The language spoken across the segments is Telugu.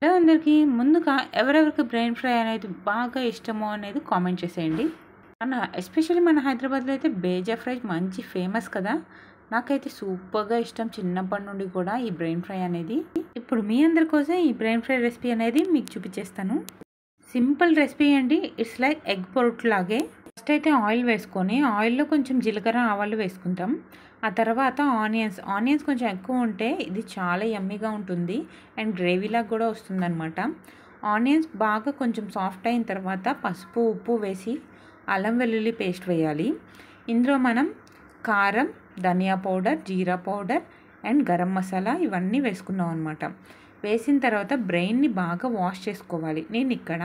హలో అందరికీ, ముందుగా ఎవరెవరికి బ్రెయిన్ ఫ్రై అనేది బాగా ఇష్టమో అనేది కామెంట్ చేసేయండి. ఎస్పెషల్లీ మన హైదరాబాద్లో అయితే బేజా ఫ్రై మంచి ఫేమస్ కదా. నాకైతే సూపర్గా ఇష్టం చిన్నప్పటి నుండి కూడా ఈ బ్రెయిన్ ఫ్రై అనేది. ఇప్పుడు మీ అందరి కోసం ఈ బ్రెయిన్ ఫ్రై రెసిపీ అనేది మీకు చూపించేస్తాను. సింపుల్ రెసిపీ అండి. ఇట్స్ లైక్ ఎగ్ పొరుట్ లాగే. ఫస్ట్ అయితే ఆయిల్ వేసుకొని ఆయిల్లో కొంచెం జీలకర్ర ఆవాలు వేసుకుంటాం. ఆ తర్వాత ఆనియన్స్ కొంచెం ఎక్కువ ఉంటే ఇది చాలా యమ్మీగా ఉంటుంది అండ్ గ్రేవీలాగా కూడా వస్తుందన్నమాట. ఆనియన్స్ బాగా కొంచెం సాఫ్ట్ అయిన తర్వాత పసుపు ఉప్పు వేసి అల్లం వెల్లుల్లి పేస్ట్ వేయాలి. ఇందులో మనం కారం, ధనియా పౌడర్, జీరా పౌడర్ అండ్ గరం మసాలా ఇవన్నీ వేసుకున్నాం అనమాట. వేసిన తర్వాత బ్రెయిన్ని బాగా వాష్ చేసుకోవాలి. నేను ఇక్కడ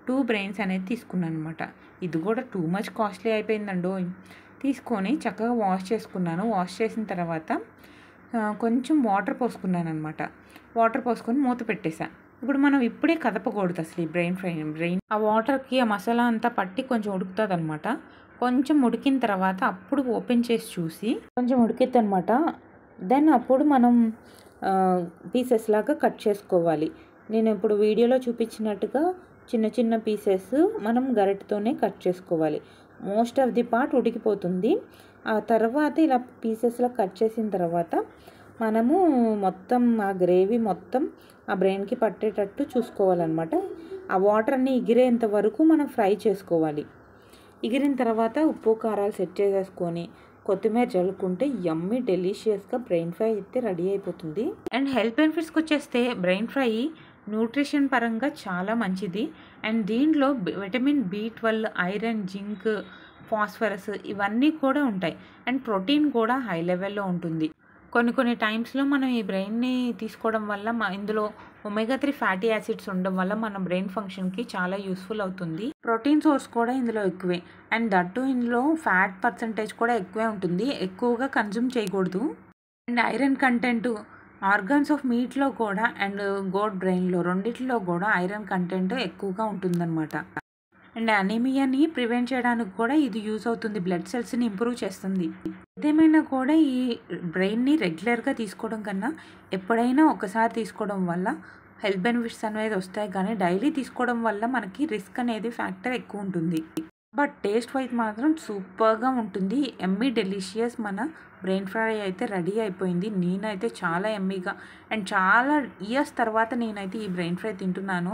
2 బ్రెయిన్స్ అనేది తీసుకున్నాను అనమాట. ఇది కూడా టూ మచ్ కాస్ట్లీ అయిపోయిందండో. తీసుకొని చక్కగా వాష్ చేసుకున్నాను. వాష్ చేసిన తర్వాత కొంచెం వాటర్ పోసుకున్నాను అనమాట. వాటర్ పోసుకొని మూత పెట్టేశాను. ఇప్పుడు మనం ఇప్పుడే కదపకూడదు అసలు ఈ బ్రెయిన్ ఆ వాటర్కి ఆ మసాలా అంతా పట్టి కొంచెం ఉడుకుతుంది అనమాట. కొంచెం ఉడికిన తర్వాత అప్పుడు ఓపెన్ చేసి చూసి కొంచెం ఉడికిద్ది అనమాట. దెన్ అప్పుడు మనం పీసెస్ లాగా కట్ చేసుకోవాలి. నేను ఇప్పుడు వీడియోలో చూపించినట్టుగా చిన్న చిన్న పీసెస్ మనం గరిటతోనే కట్ చేసుకోవాలి. మోస్ట్ ఆఫ్ ది పార్ట్ ఉడికిపోతుంది. ఆ తర్వాత ఇలా పీసెస్లో కట్ చేసిన తర్వాత మనము మొత్తం ఆ గ్రేవీ మొత్తం ఆ బ్రెయిన్కి పట్టేటట్టు చూసుకోవాలన్నమాట. ఆ వాటర్ అన్నీ ఎగిరేంత వరకు మనం ఫ్రై చేసుకోవాలి. ఎగిరిన తర్వాత ఉప్పు కారాలు సెట్ చేసేసుకొని కొత్తిమీర జల్లుకుంటే యమ్మీ డెలిషియస్గా బ్రెయిన్ ఫ్రై అయితే రెడీ అయిపోతుంది. అండ్ హెల్త్ బెనిఫిట్స్కి వచ్చేస్తే బ్రెయిన్ ఫ్రై న్యూట్రిషన్ పరంగా చాలా మంచిది. అండ్ దీంట్లో vitamin B12, iron, zinc, phosphorus ఇవన్నీ కూడా ఉంటాయి. అండ్ ప్రోటీన్ కూడా హై లెవెల్లో ఉంటుంది. కొన్ని టైమ్స్లో మనం ఈ బ్రెయిన్ని తీసుకోవడం వల్ల ఇందులో ఒమేగా 3 ఫ్యాటీ యాసిడ్స్ ఉండడం వల్ల మన బ్రెయిన్ ఫంక్షన్కి చాలా యూస్ఫుల్ అవుతుంది. ప్రోటీన్ సోర్స్ కూడా ఇందులో ఎక్కువే. అండ్ దట్టు ఇందులో ఫ్యాట్ పర్సంటేజ్ కూడా ఎక్కువే ఉంటుంది. ఎక్కువగా కన్జ్యూమ్ చేయకూడదు. And iron content organs of మీట్లో కూడా అండ్ గోట్ బ్రెయిన్లో రెండిట్లో కూడా ఐరన్ కంటెంట్ ఎక్కువగా ఉంటుందన్నమాట. అండ్ అనీమియాని ప్రివెంట్ చేయడానికి కూడా ఇది యూజ్ అవుతుంది. బ్లడ్ సెల్స్ని ఇంప్రూవ్ చేస్తుంది. ఏదేమైనా కూడా ఈ బ్రెయిన్ని రెగ్యులర్గా తీసుకోవడం కన్నా ఎప్పుడైనా ఒకసారి తీసుకోవడం వల్ల హెల్త్ బెనిఫిట్స్ అనేది వస్తాయి. కానీ డైలీ తీసుకోవడం వల్ల మనకి రిస్క్ అనేది ఫ్యాక్టర్ ఎక్కువ ఉంటుంది. బట్ టేస్ట్ వైజ్ మాత్రం సూపర్గా ఉంటుంది. ఎమ్మీ డెలిషియస్ మన బ్రెయిన్ ఫ్రై అయితే రెడీ అయిపోయింది. నేనైతే చాలా ఎమ్మీగా అండ్ చాలా ఇయర్స్ తర్వాత నేనైతే ఈ బ్రెయిన్ ఫ్రై తింటున్నాను.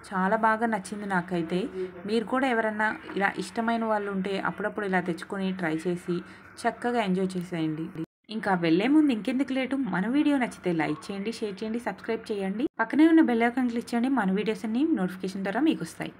చాలా బాగా నచ్చింది నాకైతే. మీరు కూడా ఎవరన్నా ఇలా ఇష్టమైన వాళ్ళు ఉంటే అప్పుడప్పుడు ఇలా తెచ్చుకొని ట్రై చేసి చక్కగా ఎంజాయ్ చేసేయండి. ఇంకా వెళ్ళే ముందు ఇంకెందుకు లేటు, మన వీడియో నచ్చితే లైక్ చేయండి, షేర్ చేయండి, సబ్స్క్రైబ్ చేయండి. పక్కనే ఉన్న బెల్ ఐకాన్ క్లిక్ చేయండి. మన వీడియోస్ అన్ని నోటిఫికేషన్ ద్వారా మీకు వస్తాయి.